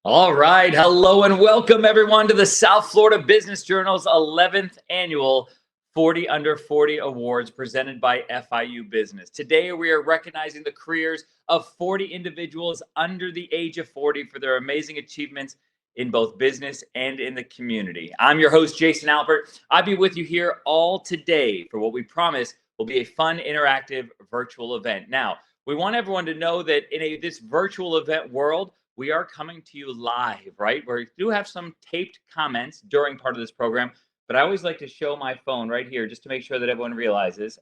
All right. Hello and welcome everyone to the South Florida Business Journal's 11th annual 40 Under 40 Awards presented by FIU Business. Today we are recognizing the careers of 40 individuals under the age of 40 for their amazing achievements in both business and in the community. I'm your host, Jason Alpert. I'll be with you here all today for what we promise will be a fun, interactive virtual event. Now, we want everyone to know that in this virtual event world, we are coming to you live, right? We do have some taped comments during part of this program, but I always like to show my phone right here just to make sure that everyone realizes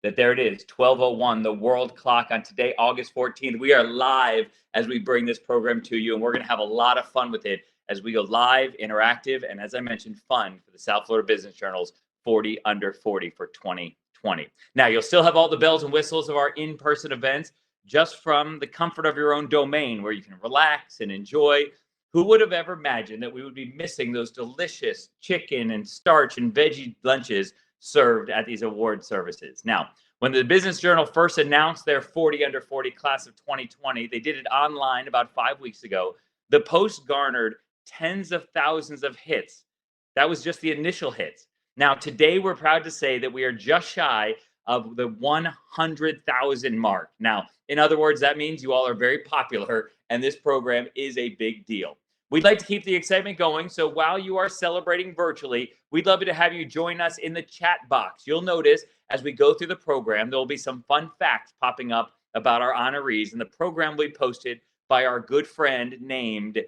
that there it is, 12:01, the world clock on today, August 14th. We are live as we bring this program to you, and we're going to have a lot of fun with it as we go live, interactive, and as I mentioned, fun for the South Florida Business Journal's 40 Under 40 for 2020. Now, you'll still have all the bells and whistles of our in-person events, just from the comfort of your own domain where you can relax and enjoy. Who would have ever imagined that we would be missing those delicious chicken and starch and veggie lunches served at these award services? Now, when the Business Journal first announced their 40 Under 40 class of 2020, they did it online about 5 weeks ago. The post garnered tens of thousands of hits. That was just the initial hits. Now, today we're proud to say that we are just shy of the 100,000 mark. Now, in other words, that means you all are very popular and this program is a big deal. We'd like to keep the excitement going, so while you are celebrating virtually, we'd love to have you join us in the chat box. You'll notice as we go through the program, there will be some fun facts popping up about our honorees, and the program will be posted by our good friend named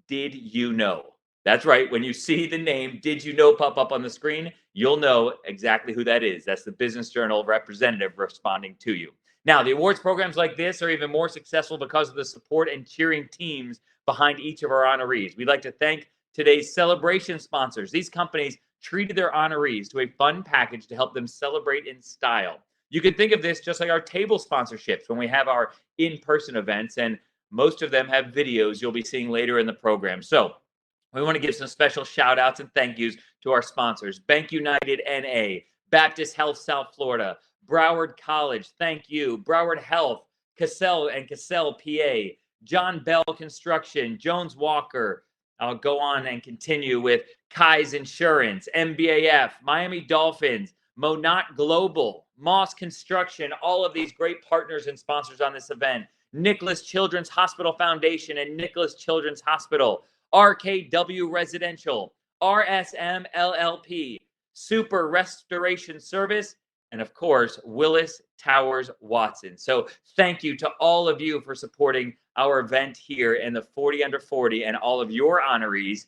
Did You Know? That's right. When you see the name Did You Know pop up on the screen, you'll know exactly who that is. That's the Business Journal representative responding to you. Now, the awards programs like this are even more successful because of the support and cheering teams behind each of our honorees. We'd like to thank today's celebration sponsors. These companies treated their honorees to a fun package to help them celebrate in style. You can think of this just like our table sponsorships when we have our in-person events, and most of them have videos you'll be seeing later in the program. So we want to give some special shout outs and thank yous to our sponsors: Bank United NA, Baptist Health South Florida, Broward College, thank you, Broward Health, Cassell and Cassell, PA, John Bell Construction, Jones Walker. I'll go on and continue with Kai's Insurance, MBAF, Miami Dolphins, Monat Global, Moss Construction, all of these great partners and sponsors on this event. Nicholas Children's Hospital Foundation and Nicholas Children's Hospital, RKW Residential, RSM LLP, Super Restoration Service, and of course, Willis Towers Watson. So thank you to all of you for supporting our event here in the 40 Under 40 and all of your honorees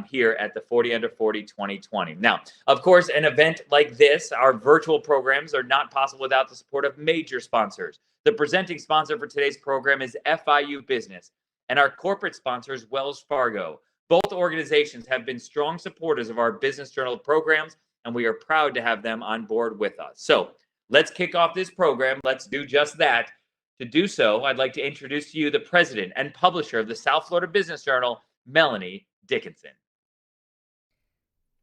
here at the 40 Under 40 2020. Now, of course, an event like this, our virtual programs, are not possible without the support of major sponsors. The presenting sponsor for today's program is FIU Business, and our corporate sponsor is Wells Fargo. Both organizations have been strong supporters of our Business Journal programs, and we are proud to have them on board with us. So let's kick off this program. Let's do just that. To do so, I'd like to introduce to you the president and publisher of the South Florida Business Journal, Melanie Dickinson.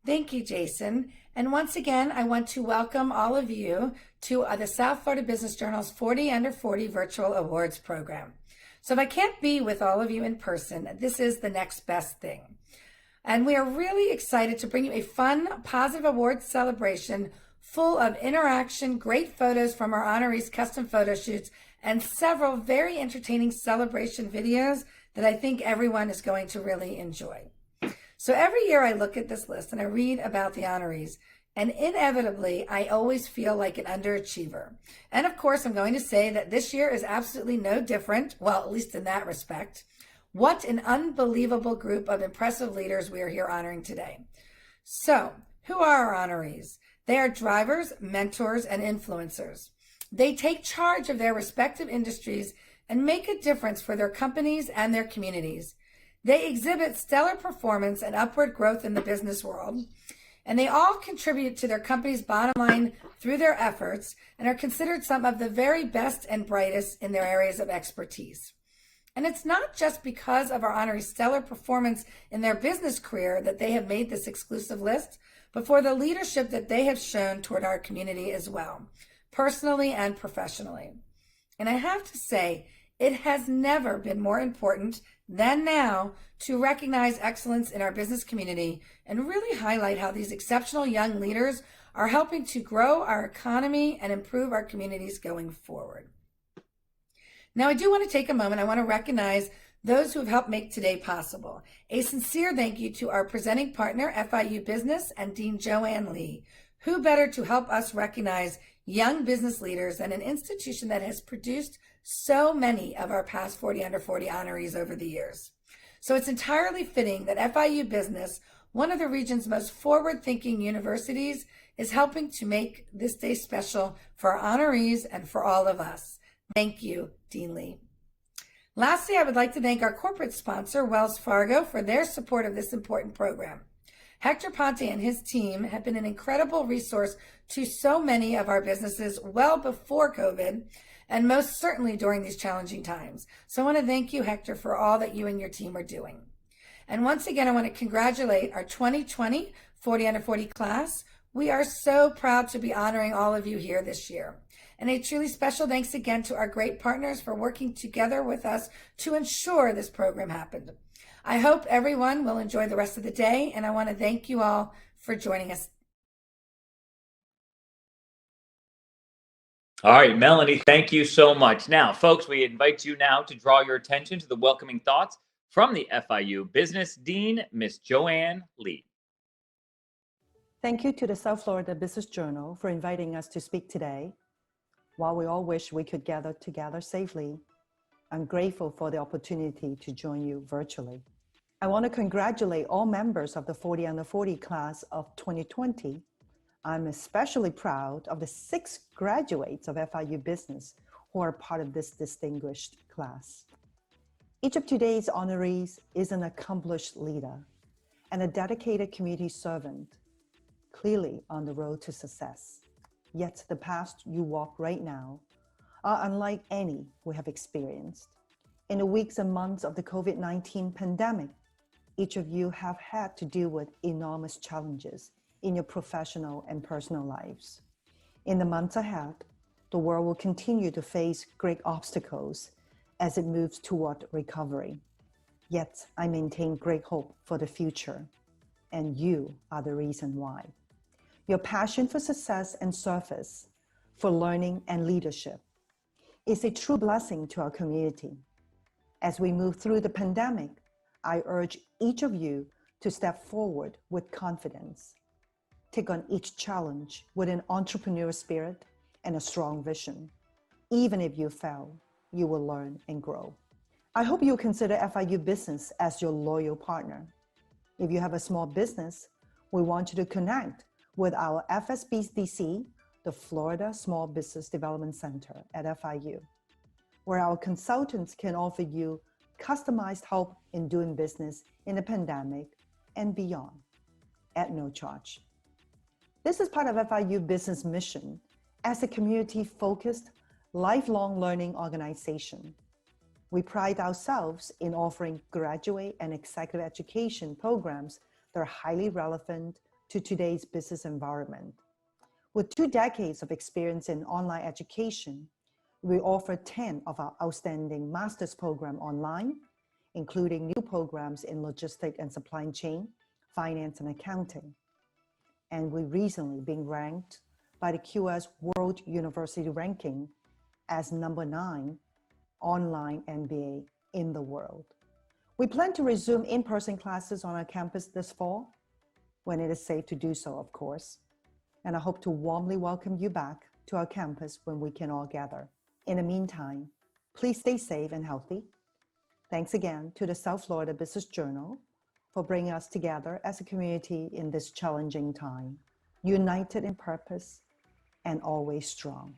Thank you, Jason. And once again, I want to welcome all of you to the South Florida Business Journal's 40 Under 40 Virtual Awards program. So if I can't be with all of you in person, this is the next best thing. And we are really excited to bring you a fun, positive awards celebration full of interaction, great photos from our honorees' custom photo shoots, and several very entertaining celebration videos that I think everyone is going to really enjoy. So every year I look at this list and I read about the honorees, and inevitably I always feel like an underachiever. And of course, I'm going to say that this year is absolutely no different, well, at least in that respect. What an unbelievable group of impressive leaders we are here honoring today. So, who are our honorees? They are drivers, mentors, and influencers. They take charge of their respective industries and make a difference for their companies and their communities. They exhibit stellar performance and upward growth in the business world, and they all contribute to their company's bottom line through their efforts and are considered some of the very best and brightest in their areas of expertise. And it's not just because of our honorees' stellar performance in their business career that they have made this exclusive list, but for the leadership that they have shown toward our community as well, personally and professionally. And I have to say, It has never been more important than now to recognize excellence in our business community and really highlight how these exceptional young leaders are helping to grow our economy and improve our communities going forward. Now, I do want to take a moment. I want to recognize those who have helped make today possible. A sincere thank you to our presenting partner, FIU Business, and Dean Joanne Lee. Who better to help us recognize young business leaders than an institution that has produced so many of our past 40 under 40 honorees over the years. So it's entirely fitting that FIU Business, one of the region's most forward-thinking universities, is helping to make this day special for our honorees and for all of us. Thank you, Dean Lee. Lastly, I would like to thank our corporate sponsor, Wells Fargo, for their support of this important program. Hector Ponte and his team have been an incredible resource to so many of our businesses well before COVID, and most certainly during these challenging times. So I want to thank you, Hector, for all that you and your team are doing. And once again, I want to congratulate our 2020 40 under 40 class. We are so proud to be honoring all of you here this year. And a truly special thanks again to our great partners for working together with us to ensure this program happened. I hope everyone will enjoy the rest of the day, and I want to thank you all for joining us. All right, Melanie, thank you so much. Now, folks, we invite you now to draw your attention to the welcoming thoughts from the FIU Business Dean, Miss Joanne Lee. Thank you to the South Florida Business Journal for inviting us to speak today. While we all wish we could gather together safely, I'm grateful for the opportunity to join you virtually. I want to congratulate all members of the 40 under 40 class of 2020. I'm especially proud of the 6 graduates of FIU Business who are part of this distinguished class. Each of today's honorees is an accomplished leader and a dedicated community servant, clearly on the road to success. Yet the paths you walk right now are unlike any we have experienced. In the weeks and months of the COVID-19 pandemic, each of you have had to deal with enormous challenges in your professional and personal lives. In the months ahead, the world will continue to face great obstacles as it moves toward recovery. Yet I maintain great hope for the future, and you are the reason why. Your passion for success and service, for learning and leadership, is a true blessing to our community. As we move through the pandemic, I urge each of you to step forward with confidence. Take on each challenge with an entrepreneurial spirit and a strong vision. Even if you fail, you will learn and grow. I hope you'll consider FIU Business as your loyal partner. If you have a small business, we want you to connect with our FSBDC, the Florida Small Business Development Center at FIU, where our consultants can offer you customized help in doing business in the pandemic and beyond at no charge. This is part of FIU Business mission as a community-focused, lifelong learning organization. We pride ourselves in offering graduate and executive education programs that are highly relevant to today's business environment. With 2 decades of experience in online education, we offer 10 of our outstanding master's program online, including new programs in logistics and supply chain, finance and accounting. And we recently been ranked by the QS World University Ranking as number 9 online MBA in the world. We plan to resume in-person classes on our campus this fall, when it is safe to do so, of course. And I hope to warmly welcome you back to our campus when we can all gather. In the meantime, please stay safe and healthy. Thanks again to the South Florida Business Journal for bringing us together as a community in this challenging time, united in purpose and always strong.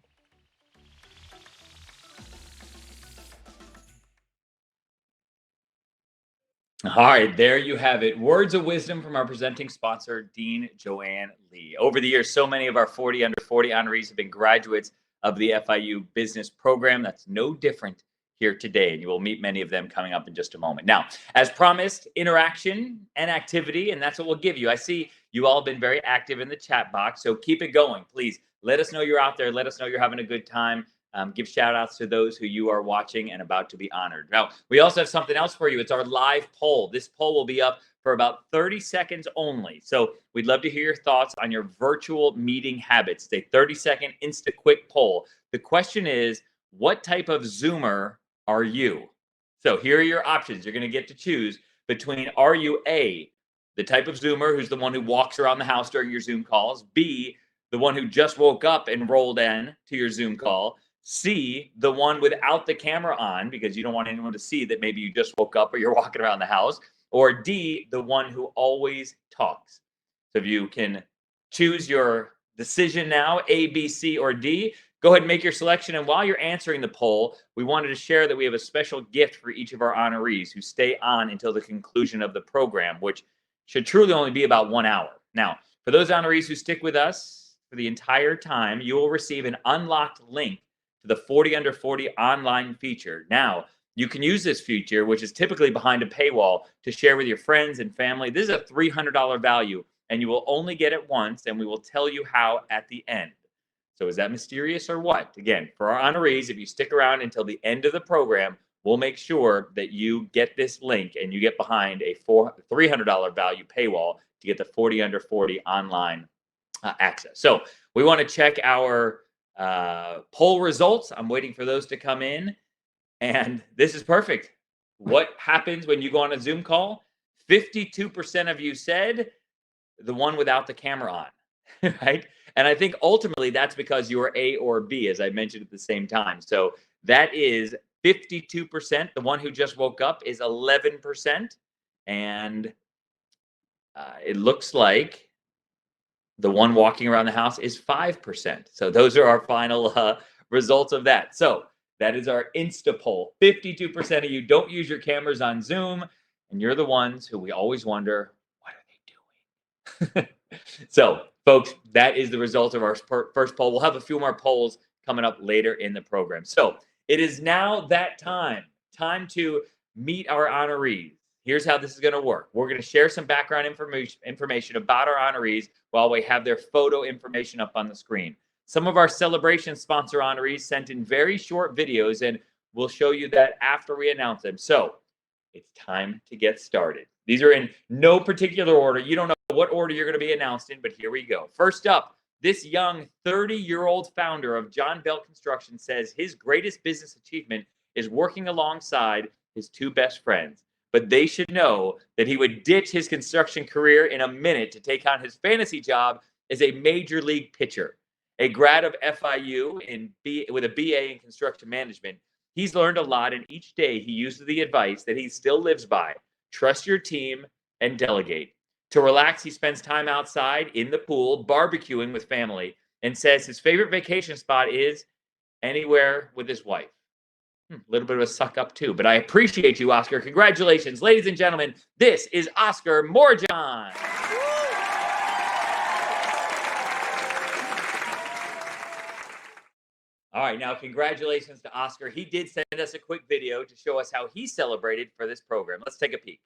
All right, there you have it. Words of wisdom from our presenting sponsor, Dean Joanne Lee. Over the years, so many of our 40 under 40 honorees have been graduates of the FIU business program. That's no different here today, and you will meet many of them coming up in just a moment. Now, as promised, interaction and activity, and that's what we'll give you. I see you all have been very active in the chat box, so keep it going, please. Let us know you're out there. Let us know you're having a good time. Give shout outs to those who you are watching and about to be honored. Now, we also have something else for you. It's our live poll. This poll will be up for about 30 seconds only. So we'd love to hear your thoughts on your virtual meeting habits. It's a 30-second insta quick poll. The question is, what type of Zoomer are you? So here are your options. You're going to get to choose between, are you A, the type of Zoomer who's the one who walks around the house during your Zoom calls, B, the one who just woke up and rolled in to your Zoom call, C, the one without the camera on because you don't want anyone to see that maybe you just woke up or you're walking around the house, or D, the one who always talks. So if you can choose your decision now, A, B, C, or D, go ahead and make your selection. And while you're answering the poll, we wanted to share that we have a special gift for each of our honorees who stay on until the conclusion of the program, which should truly only be about 1 hour. Now, for those honorees who stick with us for the entire time, you will receive an unlocked link to the 40 Under 40 online feature. Now, you can use this feature, which is typically behind a paywall, to share with your friends and family. This is a $300 value, and you will only get it once, and we will tell you how at the end. So is that mysterious or what? Again, for our honorees, if you stick around until the end of the program, we'll make sure that you get this link and you get behind a $300 value paywall to get the 40 Under 40 online access. So we want to check our poll results. I'm waiting for those to come in. And this is perfect. What happens when you go on a Zoom call? 52% of you said the one without the camera on, right? And I think ultimately that's because you are A or B, as I mentioned at the same time. So that is 52%. The one who just woke up is 11%. And it looks like the one walking around the house is 5%. So those are our final results of that. So that is our Insta poll. 52% of you don't use your cameras on Zoom, and you're the ones who we always wonder, what are they doing? So, folks, that is the result of our first poll. We'll have a few more polls coming up later in the program. So it is now that time to meet our honorees. Here's how this is going to work. We're going to share some background information about our honorees while we have their photo information up on the screen. Some of our celebration sponsor honorees sent in very short videos, and we'll show you that after we announce them. So it's time to get started. These are in no particular order. You don't know what order you're going to be announced in, but here we go. First up, this young 30-year-old founder of John Bell Construction says his greatest business achievement is working alongside his two best friends. But they should know that he would ditch his construction career in a minute to take on his fantasy job as a major league pitcher. A grad of FIU with a BA in construction management, he's learned a lot, and each day he uses the advice that he still lives by: trust your team and delegate. To relax, he spends time outside in the pool, barbecuing with family, and says his favorite vacation spot is anywhere with his wife. A little bit of a suck up too, but I appreciate you, Oscar. Congratulations, ladies and gentlemen. This is Oscar Morjan. All right, now congratulations to Oscar. He did send us a quick video to show us how he celebrated for this program. Let's take a peek.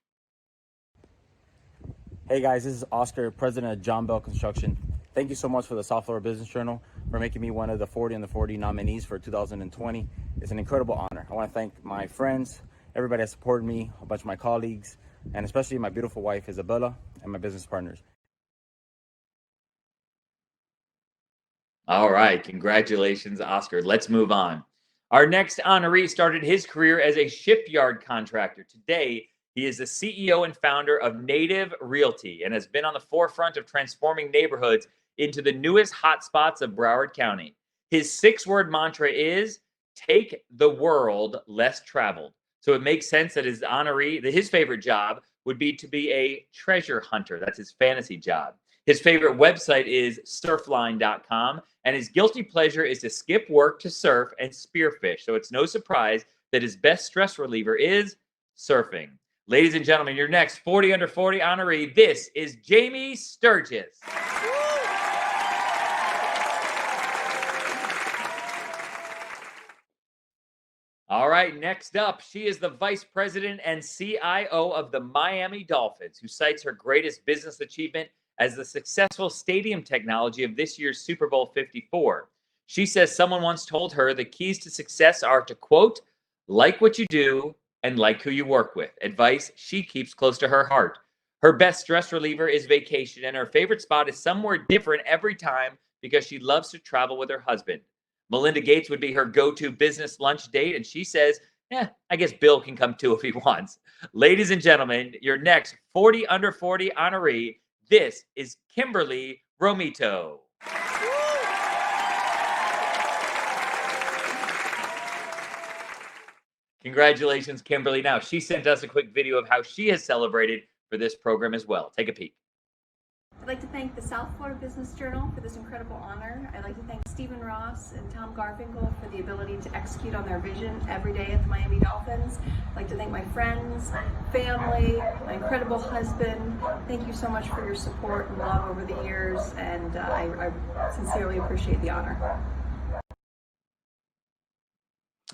Hey guys, this is Oscar, president of John Bell Construction. Thank you so much for the South Florida Business Journal for making me one of the 40 Under 40 nominees for 2020. It's an incredible honor. I want to thank my friends, everybody that supported me, a bunch of my colleagues, and especially my beautiful wife, Isabella, and my business partners. All right, congratulations, Oscar. Let's move on. Our next honoree started his career as a shipyard contractor. Today, he is the CEO and founder of Native Realty and has been on the forefront of transforming neighborhoods into the newest hotspots of Broward County. His 6-word mantra is take the world less traveled. So it makes sense that his honoree, that his favorite job would be to be a treasure hunter. That's his fantasy job. His favorite website is surfline.com, and his guilty pleasure is to skip work to surf and spearfish. So it's no surprise that his best stress reliever is surfing. Ladies and gentlemen, your next 40 Under 40 honoree, this is Jamie Sturgis. All right, next up, she is the vice president and CIO of the Miami Dolphins, who cites her greatest business achievement as the successful stadium technology of this year's Super Bowl 54. She says someone once told her the keys to success are to, quote, like what you do and like who you work with. Advice she keeps close to her heart. Her best stress reliever is vacation, and her favorite spot is somewhere different every time because she loves to travel with her husband. Melinda Gates would be her go-to business lunch date, and she says, I guess Bill can come too if he wants. Ladies and gentlemen, your next 40 under 40 honoree, this is Kimberly Romito. Congratulations, Kimberly. Now, she sent us a quick video of how she has celebrated for this program as well. Take a peek. I'd like to thank the South Florida Business Journal for this incredible honor. I'd like to thank Stephen Ross and Tom Garfinkel for the ability to execute on their vision every day at the Miami Dolphins. I'd like to thank my friends, family, my incredible husband. Thank you so much for your support and love over the years, and I sincerely appreciate the honor.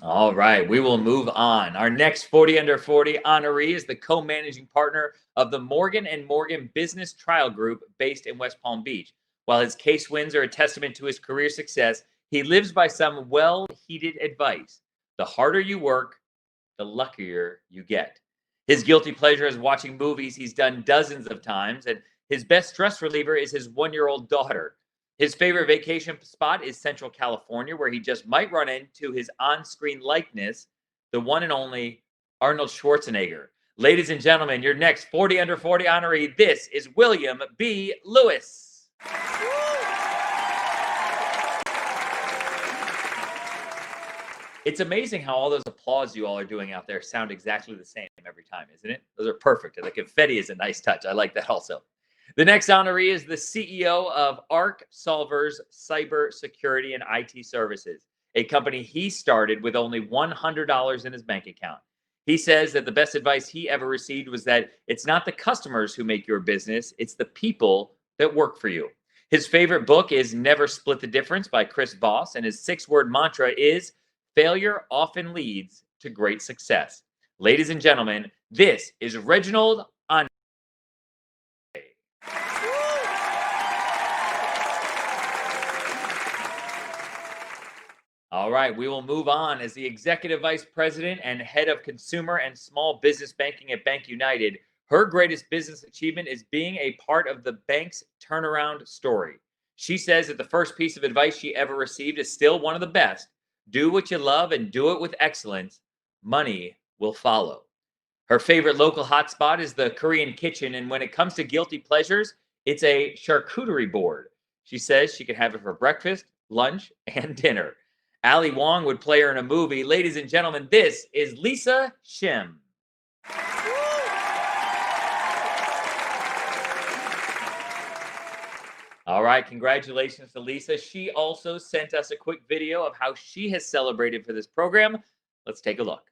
All right, we will move on. Our next 40 under 40 honoree is the co-managing partner of the Morgan & Morgan Business Trial Group based in West Palm Beach. While his case wins are a testament to his career success, he lives by some well-heeded advice. The harder you work, the luckier you get. His guilty pleasure is watching movies he's done dozens of times, and his best stress reliever is his one-year-old daughter. His favorite vacation spot is Central California, where he just might run into his on-screen likeness, the one and only Arnold Schwarzenegger. Ladies and gentlemen, your next 40 under 40 honoree, this is William B. Lewis. It's amazing how all those applause you all are doing out there sound exactly the same every time, isn't it? Those are perfect. The confetti is a nice touch. I like that also. The next honoree is the CEO of Arc Solvers Cyber Security and IT Services, a company he started with only $100 in his bank account. He says that the best advice he ever received was that it's not the customers who make your business, it's the people that work for you. His favorite book is Never Split the Difference by Chris Voss, and his 6-word mantra is failure often leads to great success. Ladies and gentlemen, this is Reginald Andre. All right, we will move on. As the Executive Vice President and Head of Consumer and Small Business Banking at Bank United, her greatest business achievement is being a part of the bank's turnaround story. She says that the first piece of advice she ever received is still one of the best. Do what you love and do it with excellence. Money will follow. Her favorite local hotspot is the Korean kitchen, and when it comes to guilty pleasures, it's a charcuterie board. She says she can have it for breakfast, lunch, and dinner. Ali Wong would play her in a movie. Ladies and gentlemen, this is Lisa Shim. All right, congratulations to Lisa. She also sent us a quick video of how she has celebrated for this program. Let's take a look.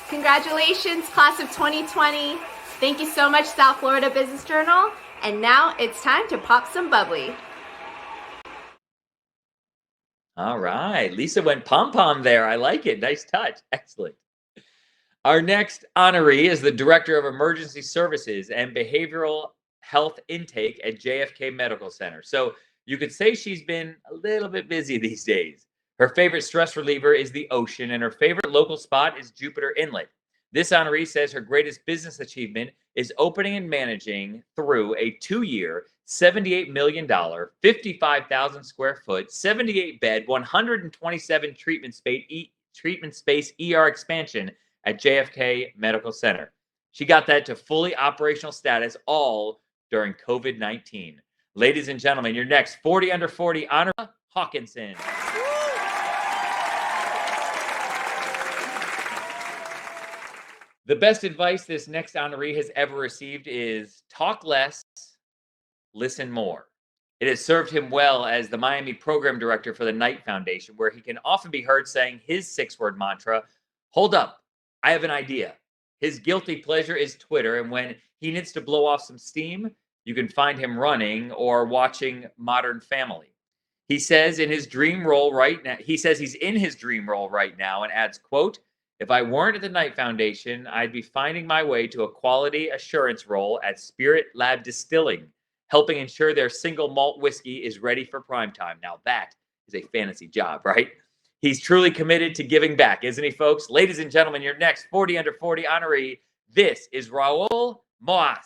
Congratulations, class of 2020. Thank you so much, South Florida Business Journal. And now it's time to pop some bubbly. All right, Lisa went pom-pom there. I like it. Nice touch. Excellent. Our next honoree is the Director of Emergency Services and Behavioral Health Intake at JFK Medical Center. So you could say she's been a little bit busy these days. Her favorite stress reliever is the ocean, and her favorite local spot is Jupiter Inlet. This honoree says her greatest business achievement is opening and managing through a 2-year, $78 million, 55,000 square foot, 78-bed, 127 treatment space ER expansion at JFK Medical Center. She got that to fully operational status all during COVID-19. Ladies and gentlemen, your next 40 under 40 honor, Hawkinson. The best advice this next honoree has ever received is talk less, listen more. It has served him well as the Miami program director for the Knight Foundation, where he can often be heard saying his 6-word mantra, hold up, I have an idea. His guilty pleasure is Twitter, and when he needs to blow off some steam, you can find him running or watching Modern Family. He says in his dream role right now, he's in his dream role right now and adds, quote, if I weren't at the Knight Foundation, I'd be finding my way to a quality assurance role at Spirit Lab Distilling, helping ensure their single malt whiskey is ready for prime time. Now that is a fantasy job, right? He's truly committed to giving back, isn't he, folks? Ladies and gentlemen, your next 40 under 40 honoree, this is Raul Moas.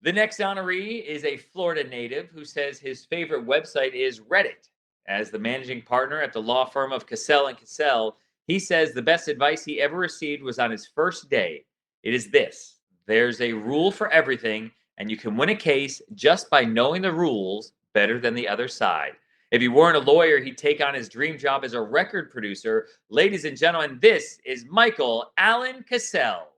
The next honoree is a Florida native who says his favorite website is Reddit. As the managing partner at the law firm of Cassell & Cassell, he says the best advice he ever received was on his first day. It is this: there's a rule for everything, and you can win a case just by knowing the rules better than the other side. If he weren't a lawyer, he'd take on his dream job as a record producer. Ladies and gentlemen, this is Michael Allen Cassell.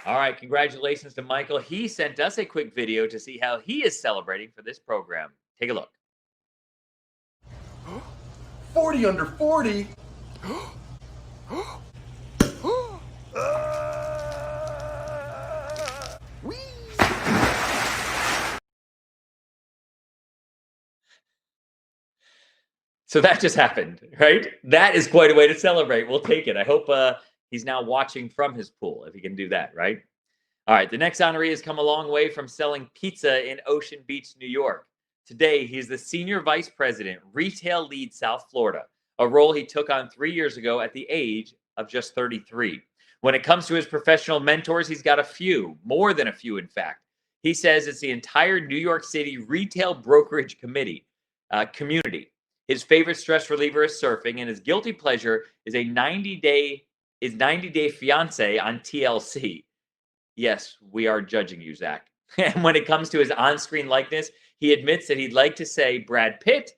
All right, congratulations to Michael. He sent us a quick video to see how he is celebrating for this program. Take a look. 40 under 40? So that just happened, right? That is quite a way to celebrate. We'll take it. I hope he's now watching from his pool, if he can do that, right? All right, the next honoree has come a long way from selling pizza in Ocean Beach, New York. Today, he's the Senior Vice President, Retail Lead South Florida, a role he took on 3 years ago at the age of just 33. When it comes to his professional mentors, he's got a few, more than a few, in fact. He says it's the entire New York City retail brokerage community. His favorite stress reliever is surfing, and his guilty pleasure is 90 Day Fiancé on TLC. Yes, we are judging you, Zach. And when it comes to his on-screen likeness, he admits that he'd like to say Brad Pitt,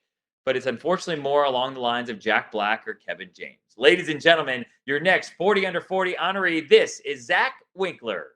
but it's unfortunately more along the lines of Jack Black or Kevin James. Ladies and gentlemen, your next 40 under 40 honoree, this is Zach Winkler.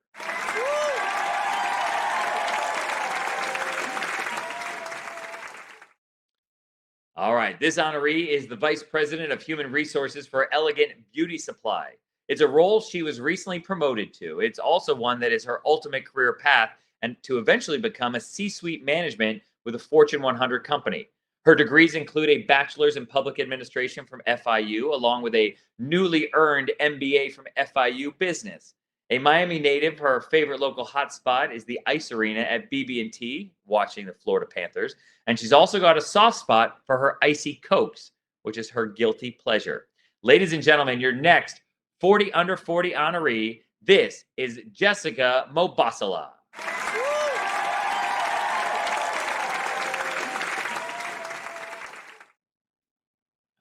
All right, this honoree is the Vice President of Human Resources for Elegant Beauty Supply. It's a role she was recently promoted to. It's also one that is her ultimate career path and to eventually become a C-suite management with a Fortune 100 company. Her degrees include a bachelor's in public administration from FIU, along with a newly earned MBA from FIU Business. A Miami native, her favorite local hotspot is the Ice Arena at BB&T, watching the Florida Panthers. And she's also got a soft spot for her icy Cokes, which is her guilty pleasure. Ladies and gentlemen, your next 40 under 40 honoree, this is Jessica Mobasala.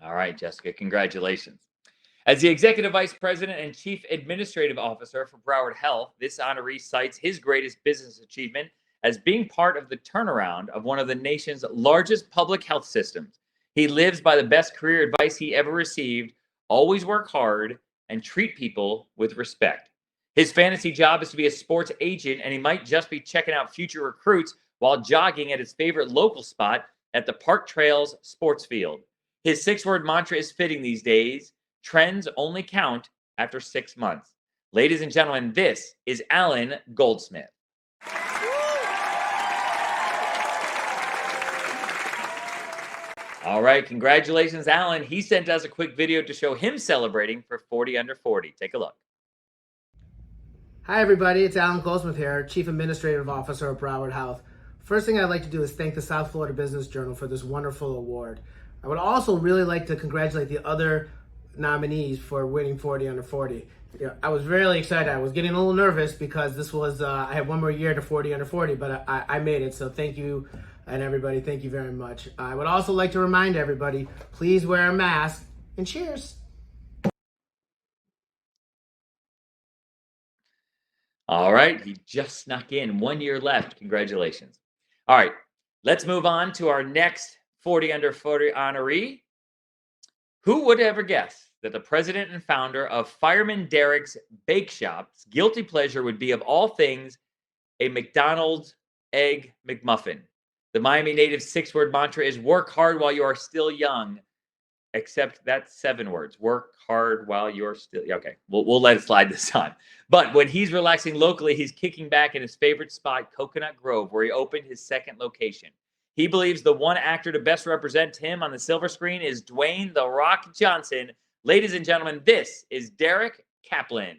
All right, Jessica, congratulations. As the Executive Vice President and Chief Administrative Officer for Broward Health, this honoree cites his greatest business achievement as being part of the turnaround of one of the nation's largest public health systems. He lives by the best career advice he ever received: always work hard and treat people with respect. His fantasy job is to be a sports agent, and he might just be checking out future recruits while jogging at his favorite local spot at the Park Trails Sports Field. His 6-word mantra is fitting these days: trends only count after 6 months. Ladies and gentlemen, this is Alan Goldsmith. All right, congratulations, Alan. He sent us a quick video to show him celebrating for 40 under 40. Take a look. Hi, everybody. It's Alan Goldsmith here, Chief Administrative Officer of Broward Health. First thing I'd like to do is thank the South Florida Business Journal for this wonderful award. I would also really like to congratulate the other nominees for winning 40 under 40. I was really excited. I was getting a little nervous because this was, I had one more year to 40 under 40, but I made it. So thank you, and everybody, thank you very much. I would also like to remind everybody, please wear a mask, and cheers. All right, he just snuck in. 1 year left. Congratulations. All right, let's move on to our next 40 under 40 honoree. Who would ever guess that the president and founder of Fireman Derek's Bake Shop's guilty pleasure would be, of all things, a McDonald's Egg McMuffin? The Miami native's 6-word mantra is work hard while you are still young, except that's 7 words. Work hard while you're still... Okay, we'll let it slide this time. But when he's relaxing locally, he's kicking back in his favorite spot, Coconut Grove, where he opened his 2nd location. He believes the one actor to best represent him on the silver screen is Dwayne "The Rock" Johnson. Ladies and gentlemen, this is Derek Kaplan.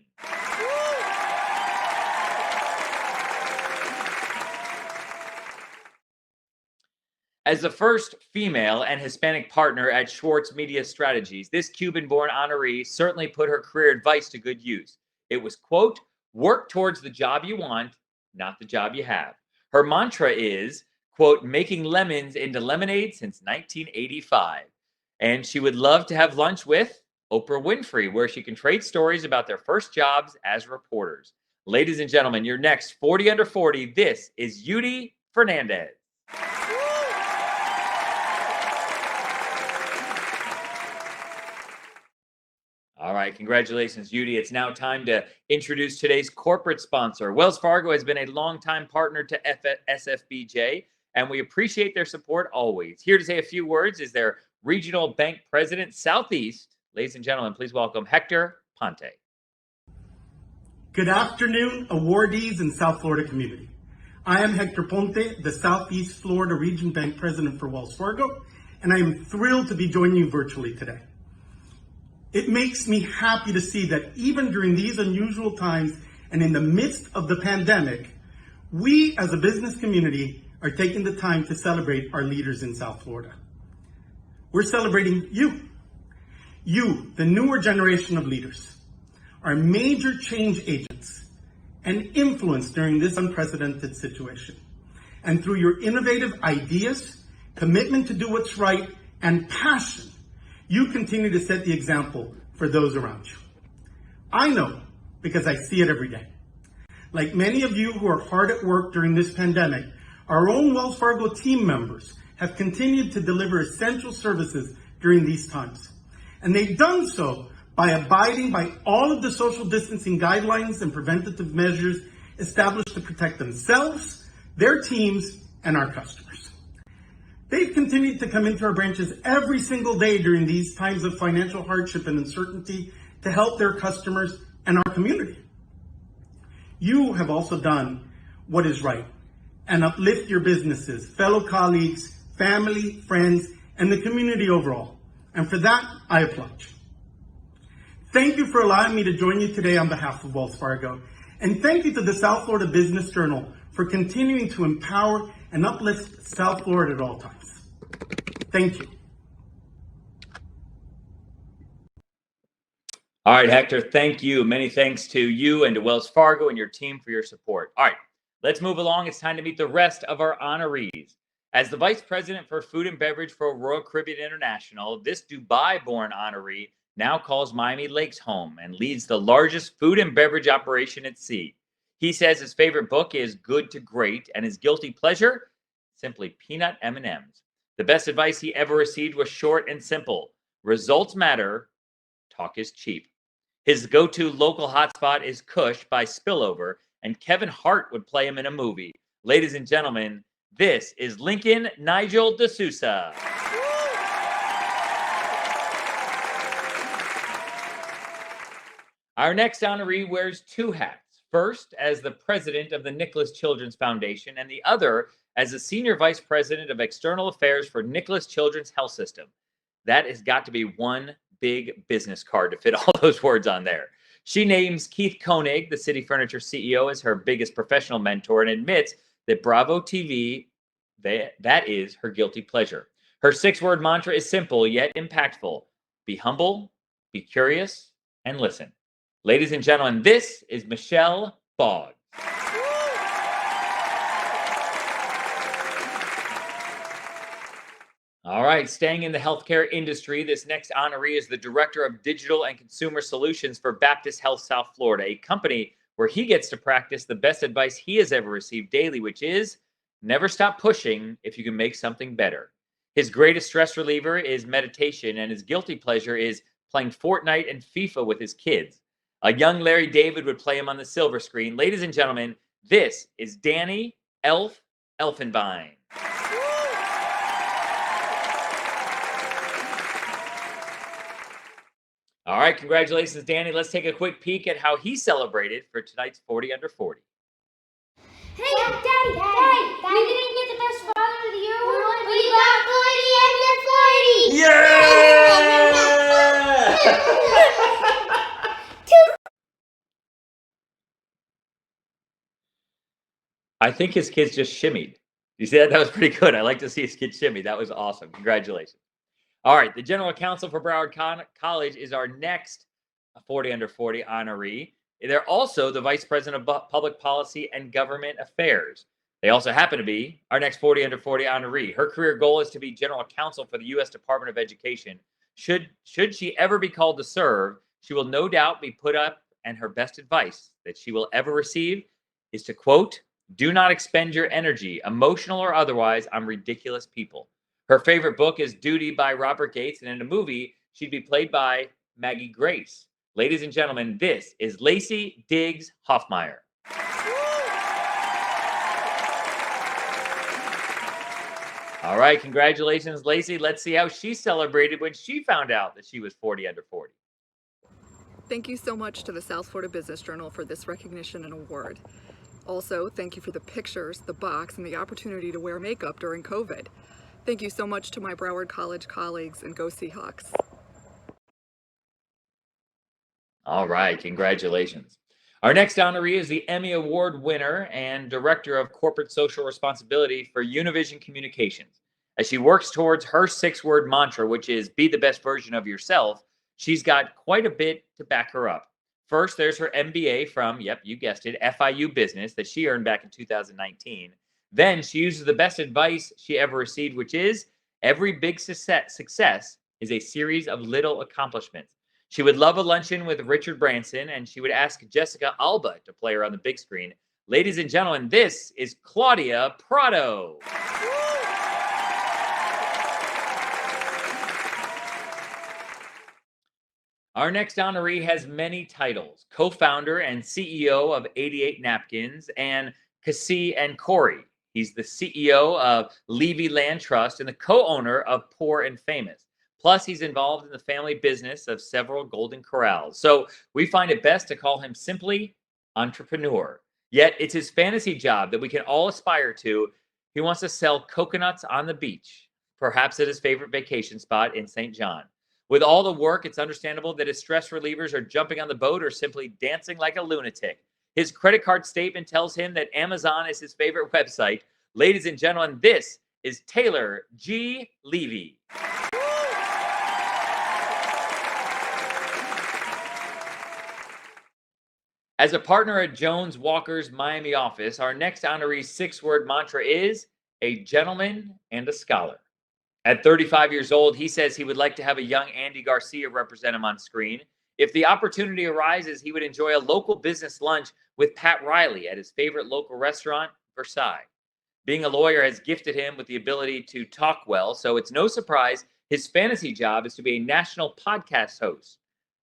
As the first female and Hispanic partner at Schwartz Media Strategies, this Cuban-born honoree certainly put her career advice to good use. It was, quote, work towards the job you want, not the job you have. Her mantra is, quote, making lemons into lemonade since 1985. And she would love to have lunch with Oprah Winfrey, where she can trade stories about their first jobs as reporters. Ladies and gentlemen, your next 40 under 40, this is Yudi Fernandez. All right, congratulations, Yudi. It's now time to introduce today's corporate sponsor. Wells Fargo has been a longtime partner to SFBJ, and we appreciate their support always. Here to say a few words is their Regional Bank President, Southeast. Ladies and gentlemen, please welcome Hector Ponte. Good afternoon, awardees and South Florida community. I am Hector Ponte, the Southeast Florida Region Bank President for Wells Fargo, and I am thrilled to be joining you virtually today. It makes me happy to see that even during these unusual times and in the midst of the pandemic, we as a business community are taking the time to celebrate our leaders in South Florida. We're celebrating you, the newer generation of leaders, our major change agents and influence during this unprecedented situation. And through your innovative ideas, commitment to do what's right, and passion, you continue to set the example for those around you. I know because I see it every day. Like many of you who are hard at work during this pandemic, our own Wells Fargo team members have continued to deliver essential services during these times. And they've done so by abiding by all of the social distancing guidelines and preventative measures established to protect themselves, their teams, and our customers. They've continued to come into our branches every single day during these times of financial hardship and uncertainty to help their customers and our community. You have also done what is right and uplift your businesses, fellow colleagues, family, friends, and the community overall. And for that, I applaud you. Thank you for allowing me to join you today on behalf of Wells Fargo. And thank you to the South Florida Business Journal for continuing to empower and uplift South Florida at all times. Thank you. All right, Hector, thank you. Many thanks to you and to Wells Fargo and your team for your support. All right, let's move along. It's time to meet the rest of our honorees. As the Vice President for Food and Beverage for Royal Caribbean International, this Dubai-born honoree now calls Miami Lakes home and leads the largest food and beverage operation at sea. He says his favorite book is Good to Great, and his guilty pleasure, simply peanut M&Ms. The best advice he ever received was short and simple. Results matter, talk is cheap. His go-to local hotspot is Kush by Spillover, and Kevin Hart would play him in a movie. Ladies and gentlemen, this is Lincoln Nigel D'Souza. Our next honoree wears two hats. First, as the president of the Nicholas Children's Foundation, and the other as the senior vice president of external affairs for Nicholas Children's Health System. That has got to be one big business card to fit all those words on there. She names Keith Koenig, the City Furniture CEO, as her biggest professional mentor and admits that Bravo TV, that is her guilty pleasure. Her 6-word mantra is simple yet impactful. Be humble, be curious, and listen. Ladies and gentlemen, this is Michelle Boggs. All right, staying in the healthcare industry, this next honoree is the Director of Digital and Consumer Solutions for Baptist Health South Florida, a company where he gets to practice the best advice he has ever received daily, which is never stop pushing if you can make something better. His greatest stress reliever is meditation, and his guilty pleasure is playing Fortnite and FIFA with his kids. A young Larry David would play him on the silver screen. Ladies and gentlemen, this is Danny Elfenbein. All right, congratulations, Danny. Let's take a quick peek at how he celebrated for tonight's 40 under 40. Hey, Daddy, we didn't get the best father of the year We got 40 under 40. Yeah! I think his kids just shimmied. You see that? That was pretty good. I like to see his kids shimmy. That was awesome. Congratulations. All right. The General Counsel for Broward College is our next 40 under 40 honoree. They're also the Vice President of Public Policy and Government Affairs. They also happen to be our next 40 under 40 honoree. Her career goal is to be General Counsel for the U.S. Department of Education. Should she ever be called to serve, she will no doubt be put up, and her best advice that she will ever receive is to, quote, do not expend your energy, emotional or otherwise, on ridiculous people. Her favorite book is Duty by Robert Gates, and in a movie, she'd be played by Maggie Grace. Ladies and gentlemen, this is Lacey Diggs Hoffmeyer. All right, congratulations, Lacey. Let's see how she celebrated when she found out that she was 40 under 40. Thank you so much to the South Florida Business Journal for this recognition and award. Also, thank you for the pictures, the box, and the opportunity to wear makeup during COVID. Thank you so much to my Broward College colleagues, and go Seahawks. All right, congratulations. Our next honoree is the Emmy Award winner and Director of Corporate Social Responsibility for Univision Communications. As she works towards her 6-word mantra, which is be the best version of yourself, she's got quite a bit to back her up. First, there's her MBA from, yep, you guessed it, FIU Business that she earned back in 2019. Then she uses the best advice she ever received, which is every big success is a series of little accomplishments. She would love a luncheon with Richard Branson, and she would ask Jessica Alba to play her on the big screen. Ladies and gentlemen, this is Claudia Prado. Our next honoree has many titles: co-founder and CEO of 88 Napkins and Cassie and Corey. He's the CEO of Levy Land Trust and the co-owner of Poor and Famous. Plus, he's involved in the family business of several Golden Corrals. So we find it best to call him simply entrepreneur. Yet it's his fantasy job that we can all aspire to. He wants to sell coconuts on the beach, perhaps at his favorite vacation spot in St. John. With all the work, it's understandable that his stress relievers are jumping on the boat or simply dancing like a lunatic. His credit card statement tells him that Amazon is his favorite website. Ladies and gentlemen, this is Taylor G. Levy. As a partner at Jones Walker's Miami office, our next honoree's 6-word mantra is a gentleman and a scholar. At 35 years old, he says he would like to have a young Andy Garcia represent him on screen. If the opportunity arises, he would enjoy a local business lunch with Pat Riley at his favorite local restaurant, Versailles. Being a lawyer has gifted him with the ability to talk well, so it's no surprise his fantasy job is to be a national podcast host.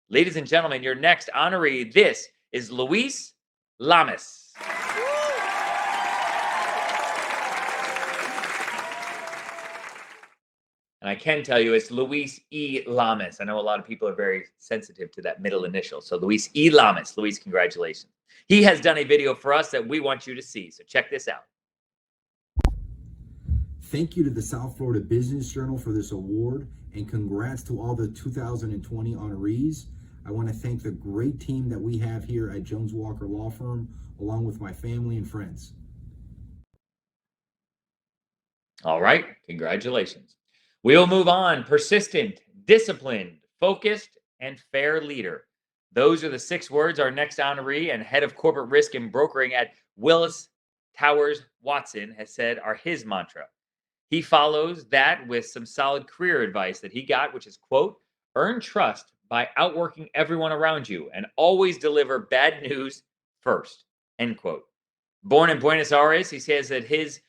Ladies and gentlemen, your next honoree, this is Luis Lamas. And I can tell you it's Luis E. Lamas. I know a lot of people are very sensitive to that middle initial. So Luis E. Lamas. Luis, congratulations. He has done a video for us that we want you to see. So check this out. Thank you to the South Florida Business Journal for this award, and congrats to all the 2020 honorees. I want to thank the great team that we have here at Jones Walker Law Firm, along with my family and friends. All right, congratulations. We'll move on. Persistent, disciplined, focused, and fair leader. Those are the 6 words our next honoree and head of corporate risk and brokering at Willis Towers Watson has said are his mantra. He follows that with some solid career advice that he got, which is, quote, earn trust by outworking everyone around you and always deliver bad news first, end quote. Born in Buenos Aires, he says that his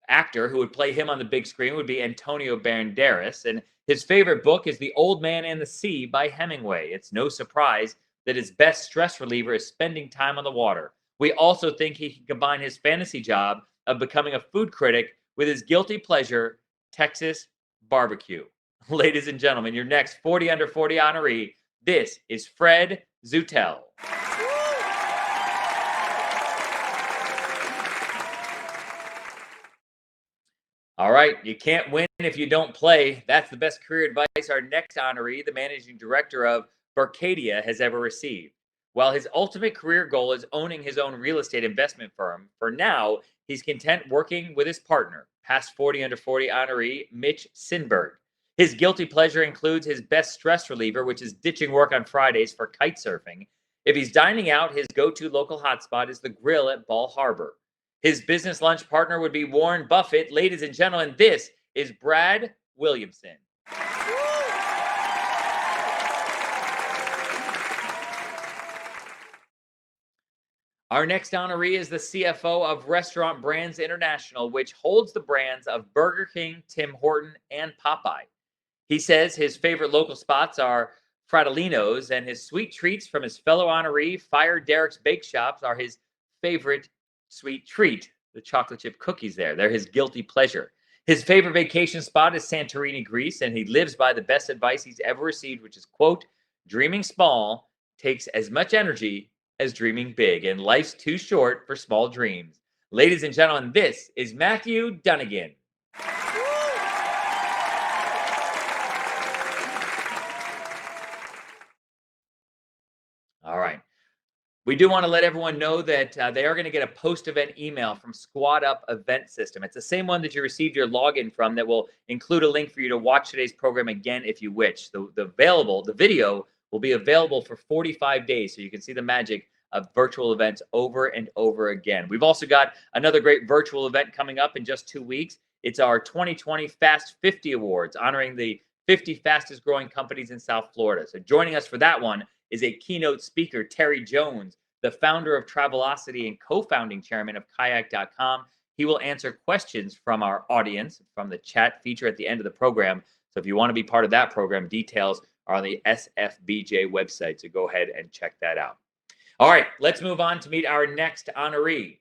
actor who would play him on the big screen would be Antonio Banderas, and his favorite book is The Old Man and the Sea by Hemingway. It's no surprise that his best stress reliever is spending time on the water. We also think he can combine his fantasy job of becoming a food critic with his guilty pleasure, Texas barbecue. Ladies and gentlemen, your next 40 under 40 honoree, this is Fred Zutel. All right, you can't win if you don't play. That's the best career advice our next honoree, the managing director of Berkadia, has ever received. While his ultimate career goal is owning his own real estate investment firm, for now, he's content working with his partner, past 40 under 40 honoree Mitch Sinberg. His guilty pleasure includes his best stress reliever, which is ditching work on Fridays for kite surfing. If he's dining out, his go-to local hotspot is the grill at Ball Harbor. His business lunch partner would be Warren Buffett. Ladies and gentlemen, this is Brad Williamson. Our next honoree is the CFO of Restaurant Brands International, which holds the brands of Burger King, Tim Horton, and Popeye. He says his favorite local spots are Fratellino's, and his sweet treats from his fellow honoree, Fire Derek's Bake Shops, are his favorite sweet treat. The chocolate chip cookies there. They're his guilty pleasure. His favorite vacation spot is Santorini, Greece, and he lives by the best advice he's ever received, which is, quote, dreaming small takes as much energy as dreaming big, and life's too short for small dreams. Ladies and gentlemen, this is Matthew Dunnigan. All right. We do want to let everyone know that they are going to get a post-event email from Squad Up Event System. It's the same one that you received your login from that will include a link for you to watch today's program again if you wish. The video will be available for 45 days, so you can see the magic of virtual events over and over again. We've also got another great virtual event coming up in just 2 weeks. It's our 2020 Fast 50 Awards, honoring the 50 fastest growing companies in South Florida. So joining us for that one is a keynote speaker, Terry Jones, the founder of Travelocity and co-founding chairman of Kayak.com. He will answer questions from our audience from the chat feature at the end of the program. So if you want to be part of that program, details are on the SFBJ website. So go ahead and check that out. All right, let's move on to meet our next honoree.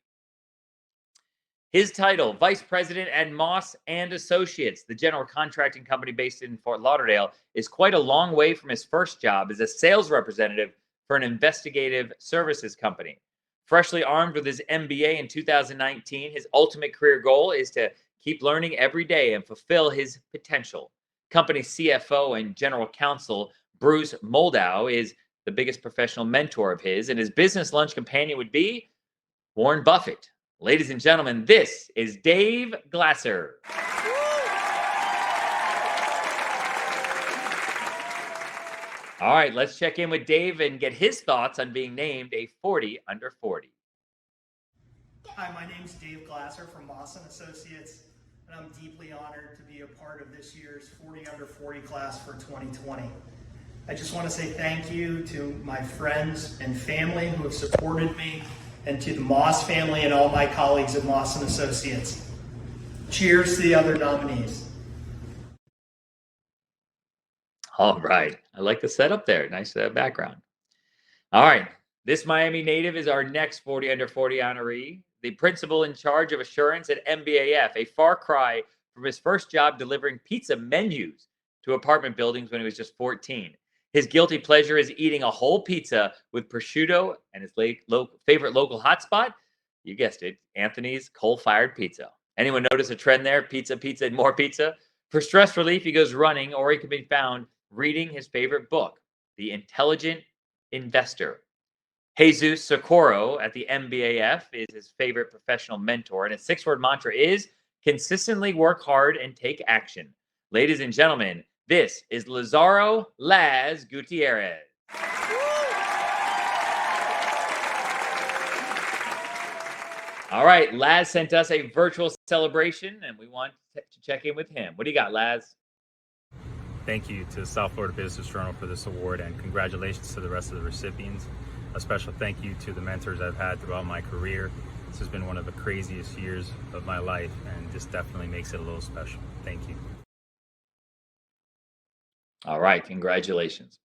His title, Vice President at Moss and Associates, the general contracting company based in Fort Lauderdale, is quite a long way from his first job as a sales representative for an investigative services company. Freshly armed with his MBA in 2019, his ultimate career goal is to keep learning every day and fulfill his potential. Company CFO and general counsel Bruce Moldow is the biggest professional mentor of his, and his business lunch companion would be Warren Buffett. Ladies and gentlemen, this is Dave Glasser. All right, let's check in with Dave and get his thoughts on being named a 40 under 40. Hi, my name's Dave Glasser from Moss & Associates, and I'm deeply honored to be a part of this year's 40 under 40 class for 2020. I just want to say thank you to my friends and family who have supported me, and to the Moss family and all my colleagues at Moss & Associates. Cheers to the other nominees. All right. I like the setup there. Nice background. All right. This Miami native is our next 40 under 40 honoree, the principal in charge of assurance at MBAF, a far cry from his first job delivering pizza menus to apartment buildings when he was just 14. His guilty pleasure is eating a whole pizza with prosciutto, and his favorite local hotspot, you guessed it, Anthony's coal-fired pizza. Anyone notice a trend there? Pizza, pizza, and more pizza? For stress relief, he goes running, or he can be found reading his favorite book, The Intelligent Investor. Jesus Socorro at the MBAF is his favorite professional mentor, and his 6-word mantra is consistently work hard and take action. Ladies and gentlemen, this is Lazaro Laz Gutierrez. All right, Laz sent us a virtual celebration, and we want to check in with him. What do you got, Laz? Thank you to the South Florida Business Journal for this award, and congratulations to the rest of the recipients. A special thank you to the mentors I've had throughout my career. This has been one of the craziest years of my life, and this definitely makes it a little special. Thank you. All right, congratulations.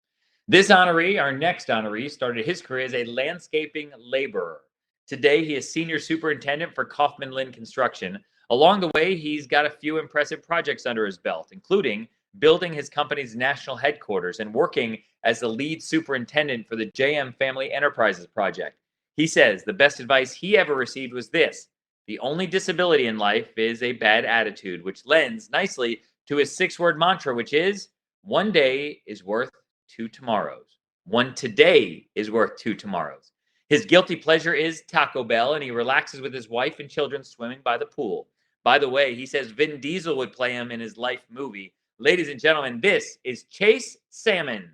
This honoree, our next honoree, started his career as a landscaping laborer. Today, he is senior superintendent for Kaufman Lynn Construction. Along the way, he's got a few impressive projects under his belt, including building his company's national headquarters and working as the lead superintendent for the JM Family Enterprises project. He says the best advice he ever received was this: The only disability in life is a bad attitude, which lends nicely to his 6-word mantra, which is one day is worth 2 tomorrows. One today is worth 2 tomorrows. His guilty pleasure is Taco Bell, and he relaxes with his wife and children swimming by the pool. By the way, he says Vin Diesel would play him in his life movie. Ladies and gentlemen, this is Chase Salmon.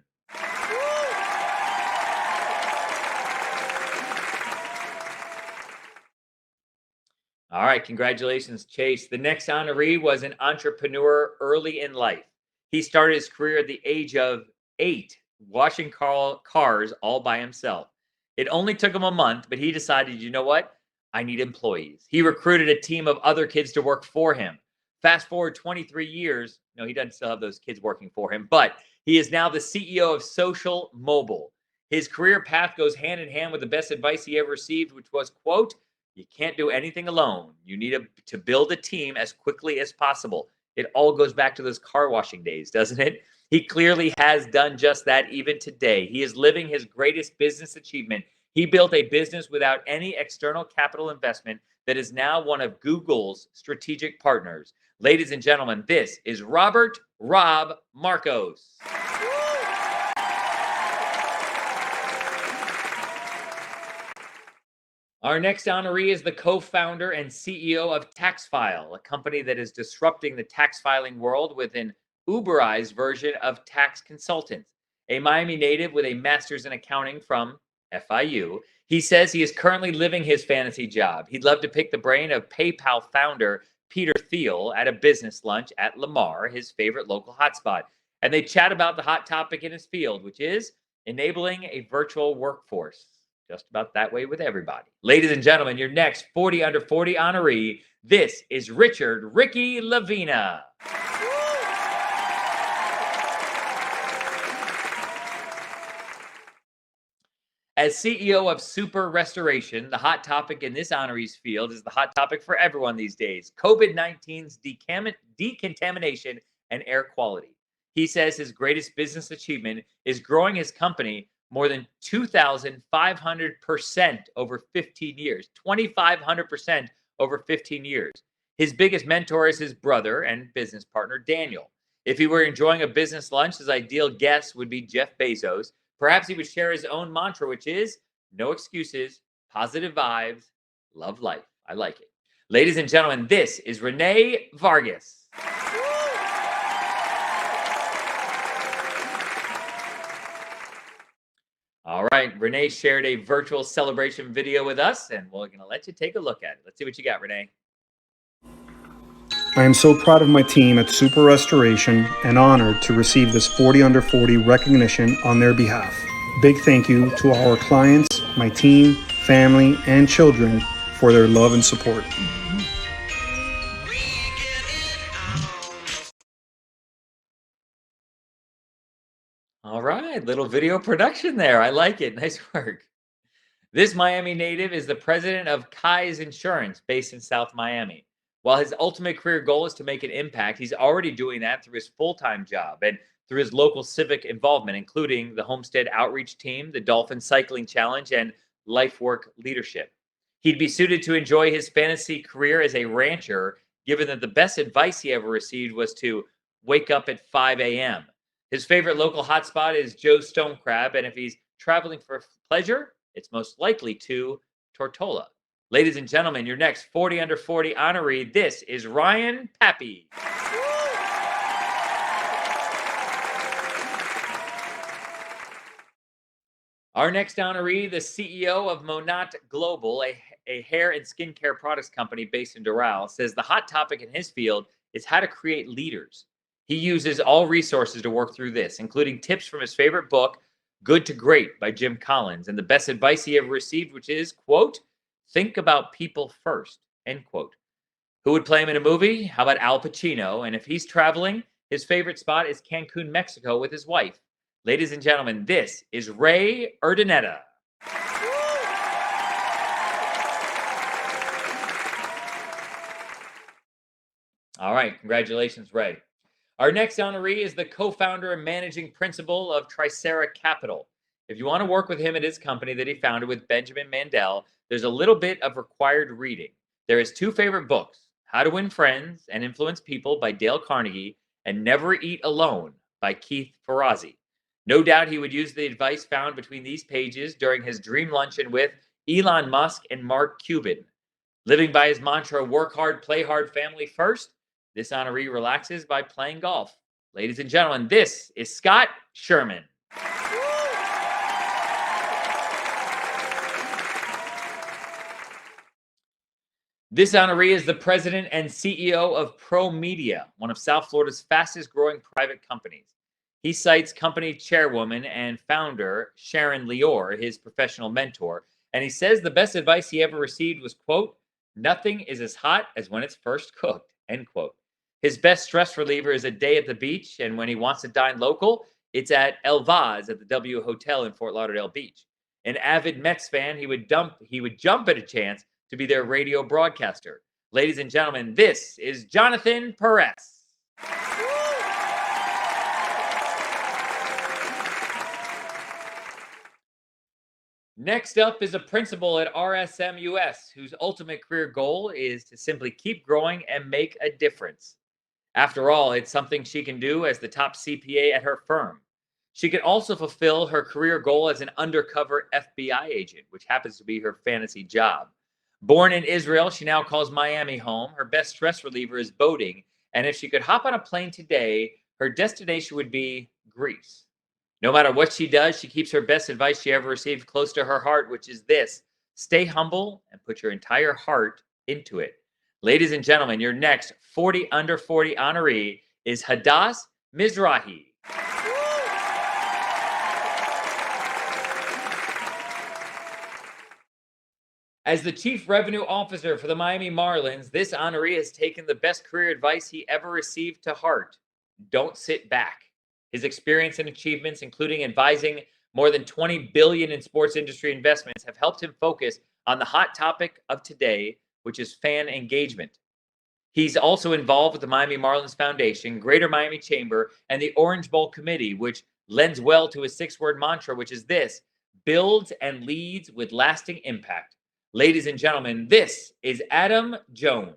All right, congratulations, Chase. The next honoree was an entrepreneur early in life. He started his career at the age of 8, washing cars all by himself. It only took him a month, but he decided, you know what? I need employees. He recruited a team of other kids to work for him. Fast forward 23 years. No, he doesn't still have those kids working for him, but he is now the CEO of Social Mobile. His career path goes hand in hand with the best advice he ever received, which was, quote, you can't do anything alone. You need to build a team as quickly as possible. It all goes back to those car washing days, doesn't it? He clearly has done just that even today. He is living his greatest business achievement. He built a business without any external capital investment that is now one of Google's strategic partners. Ladies and gentlemen, this is Robert Rob Marcos. Our next honoree is the co-founder and CEO of TaxFile, a company that is disrupting the tax filing world with an Uberized version of tax consultants. A Miami native with a master's in accounting from FIU, he says he is currently living his fantasy job. He'd love to pick the brain of PayPal founder Peter Thiel at a business lunch at Lamar, his favorite local hotspot. And they chat about the hot topic in his field, which is enabling a virtual workforce. Just about that way with everybody. Ladies and gentlemen, your next 40 under 40 honoree, this is Richard Ricky Lavina. As CEO of Super Restoration, the hot topic in this honoree's field is the hot topic for everyone these days, COVID-19's decontamination and air quality. He says his greatest business achievement is growing his company more than 2,500% over 15 years, 2,500% over 15 years. His biggest mentor is his brother and business partner, Daniel. If he were enjoying a business lunch, his ideal guest would be Jeff Bezos. Perhaps he would share his own mantra, which is no excuses, positive vibes, love life. I like it. Ladies and gentlemen, this is Renee Vargas. All right, Renee shared a virtual celebration video with us, and we're going to let you take a look at it. Let's see what you got, Renee. I am so proud of my team at Super Restoration and honored to receive this 40 under 40 recognition on their behalf. Big thank you to all our clients, my team, family, and children for their love and support. All right, little video production there. I like it. Nice work. This Miami native is the president of Kai's Insurance, based in South Miami. While his ultimate career goal is to make an impact, he's already doing that through his full-time job and through his local civic involvement, including the Homestead Outreach Team, the Dolphin Cycling Challenge, and Life Work Leadership. He'd be suited to enjoy his fantasy career as a rancher, given that the best advice he ever received was to wake up at 5 a.m. His favorite local hotspot is Joe's Stone Crab, and if he's traveling for pleasure, it's most likely to Tortola. Ladies and gentlemen, your next 40 under 40 honoree, this is Ryan Pappy. Our next honoree, the CEO of Monat Global, a hair and skincare products company based in Doral, says the hot topic in his field is how to create leaders. He uses all resources to work through this, including tips from his favorite book, Good to Great by Jim Collins, and the best advice he ever received, which is, quote, think about people first, end quote. Who would play him in a movie? How about Al Pacino? And if he's traveling, his favorite spot is Cancun, Mexico with his wife. Ladies and gentlemen, this is Ray Urdaneta. All right, congratulations, Ray. Our next honoree is the co-founder and managing principal of Tricera Capital. If you want to work with him at his company that he founded with Benjamin Mandel, there's a little bit of required reading. They're his two favorite books, How to Win Friends and Influence People by Dale Carnegie and Never Eat Alone by Keith Ferrazzi. No doubt he would use the advice found between these pages during his dream luncheon with Elon Musk and Mark Cuban. Living by his mantra, work hard, play hard, family first, this honoree relaxes by playing golf. Ladies and gentlemen, this is Scott Sherman. This honoree is the president and CEO of Pro Media, one of South Florida's fastest growing private companies. He cites company chairwoman and founder Sharon Lior, his professional mentor, and he says the best advice he ever received was, quote, nothing is as hot as when it's first cooked, end quote. His best stress reliever is a day at the beach, and when he wants to dine local, it's at El Vaz at the W Hotel in Fort Lauderdale Beach. An avid Mets fan, he would jump at a chance to be their radio broadcaster. Ladies and gentlemen, this is Jonathan Perez. Next up is a principal at RSMUS whose ultimate career goal is to simply keep growing and make a difference. After all, it's something she can do as the top CPA at her firm. She can also fulfill her career goal as an undercover FBI agent, which happens to be her fantasy job. Born in Israel, she now calls Miami home. Her best stress reliever is boating, and if she could hop on a plane today, her destination would be Greece. No matter what she does, she keeps her best advice she ever received close to her heart, which is this: stay humble and put your entire heart into it. Ladies and gentlemen, your next 40 under 40 honoree is Hadass Mizrahi. As the Chief Revenue Officer for the Miami Marlins, this honoree has taken the best career advice he ever received to heart. Don't sit back. His experience and achievements, including advising more than $20 billion in sports industry investments, have helped him focus on the hot topic of today, which is fan engagement. He's also involved with the Miami Marlins Foundation, Greater Miami Chamber, and the Orange Bowl Committee, which lends well to his 6-word mantra, which is this: builds and leads with lasting impact. Ladies and gentlemen, this is Adam Jones.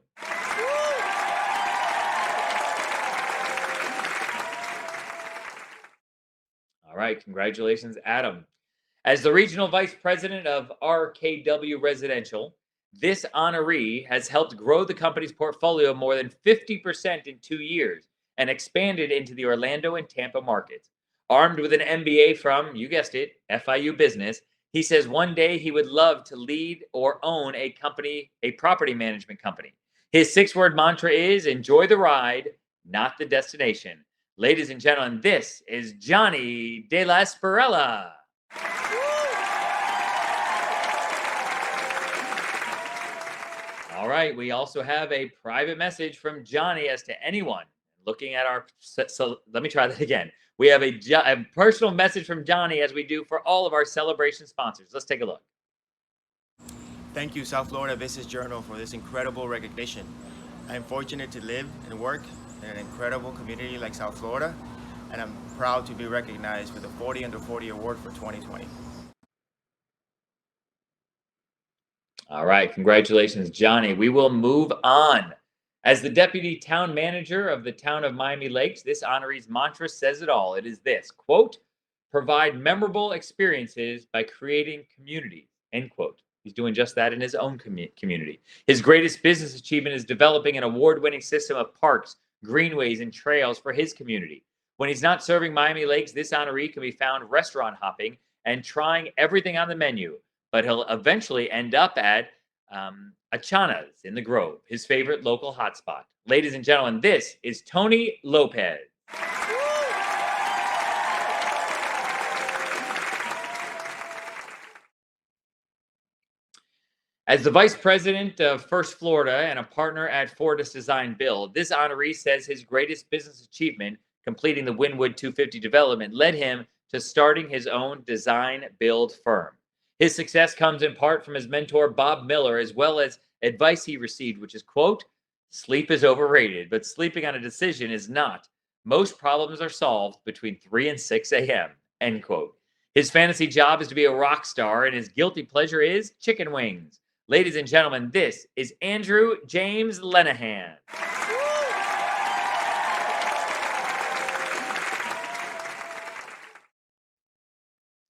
All right, congratulations, Adam. As the Regional Vice President of RKW Residential, this honoree has helped grow the company's portfolio more than 50% in 2 years and expanded into the Orlando and Tampa markets. Armed with an MBA from, you guessed it, FIU Business, he says one day he would love to lead or own a property management company. His 6-word mantra is enjoy the ride, not the destination. Ladies and gentlemen, this is Johnny De La Esperella. All right, we also have a private message from Johnny as to anyone looking at our, so let me try that again. We have a personal message from Johnny, as we do for all of our celebration sponsors. Let's take a look. Thank you, South Florida Business Journal, for this incredible recognition. I am fortunate to live and work in an incredible community like South Florida, and I'm proud to be recognized for the 40 Under 40 Award for 2020. All right, congratulations, Johnny. We will move on. As the Deputy Town Manager of the town of Miami Lakes, this honoree's mantra says it all. It is this, quote, provide memorable experiences by creating communities, end quote. He's doing just that in his own community. His greatest business achievement is developing an award-winning system of parks, greenways, and trails for his community. When he's not serving Miami Lakes, this honoree can be found restaurant hopping and trying everything on the menu, but he'll eventually end up at Achana's in the Grove, his favorite local hotspot. Ladies and gentlemen, this is Tony Lopez. As the Vice President of First Florida and a partner at Fortis Design Build, this honoree says his greatest business achievement, completing the Wynwood 250 development, led him to starting his own design build firm. His success comes in part from his mentor, Bob Miller, as well as advice he received, which is, quote, sleep is overrated, but sleeping on a decision is not. Most problems are solved between 3 and 6 a.m., end quote. His fantasy job is to be a rock star, and his guilty pleasure is chicken wings. Ladies and gentlemen, this is Andrew James Lenahan.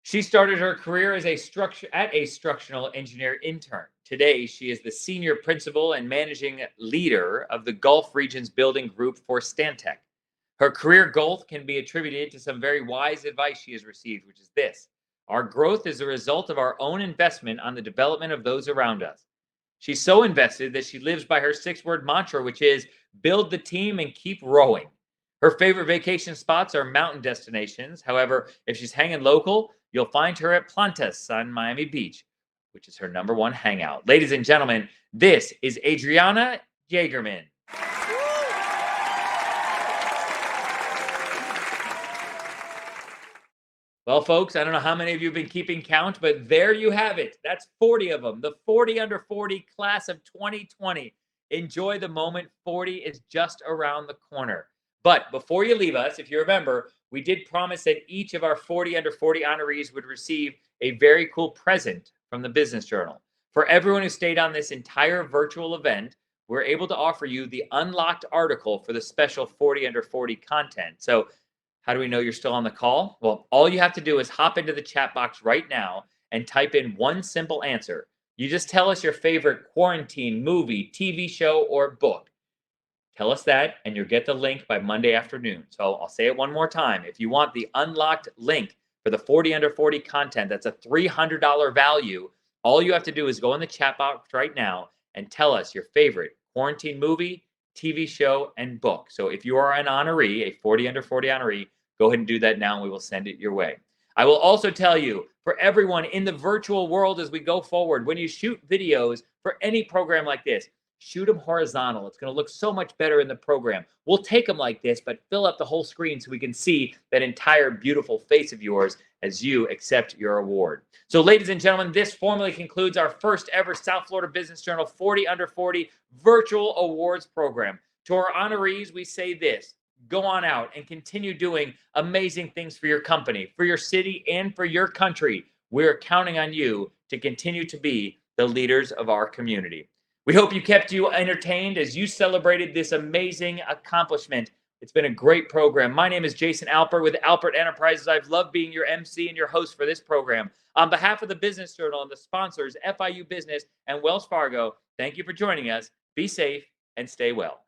She started her career as a structural engineer intern. Today, she is the senior principal and managing leader of the Gulf Region's building group for Stantec. Her career growth can be attributed to some very wise advice she has received, which is this: our growth is a result of our own investment on the development of those around us. She's so invested that she lives by her 6-word mantra, which is build the team and keep rowing. Her favorite vacation spots are mountain destinations. However, if she's hanging local, you'll find her at Plantas on Miami Beach, which is her #1 hangout. Ladies and gentlemen, this is Adriana Jagerman. Well, folks, I don't know how many of you have been keeping count, but there you have it. That's 40 of them, the 40 under 40 class of 2020. Enjoy the moment. 40 is just around the corner. But before you leave us, if you remember, we did promise that each of our 40 under 40 honorees would receive a very cool present from the Business Journal. For everyone who stayed on this entire virtual event, we're able to offer you the unlocked article for the special 40 under 40 content. So how do we know you're still on the call? Well, all you have to do is hop into the chat box right now and type in one simple answer. You just tell us your favorite quarantine movie, TV show, or book. Tell us that, and you'll get the link by Monday afternoon. So I'll say it one more time. If you want the unlocked link for the 40 under 40 content, that's a $300 value. All you have to do is go in the chat box right now and tell us your favorite quarantine movie, TV show, and book. So if you are an honoree, a 40 under 40 honoree, go ahead and do that now, and we will send it your way. I will also tell you, for everyone in the virtual world as we go forward, when you shoot videos for any program like this, shoot them horizontal. It's going to look so much better in the program. We'll take them like this, but fill up the whole screen so we can see that entire beautiful face of yours as you accept your award. So, ladies and gentlemen, this formally concludes our first ever South Florida Business Journal 40 under 40 virtual awards program. To our honorees, we say this: go on out and continue doing amazing things for your company, for your city, and for your country. We're counting on you to continue to be the leaders of our community. We hope you kept you entertained as you celebrated this amazing accomplishment. It's been a great program. My name is Jason Alpert with Alpert Enterprises. I've loved being your MC and your host for this program. On behalf of the Business Journal and the sponsors, FIU Business and Wells Fargo, thank you for joining us. Be safe and stay well.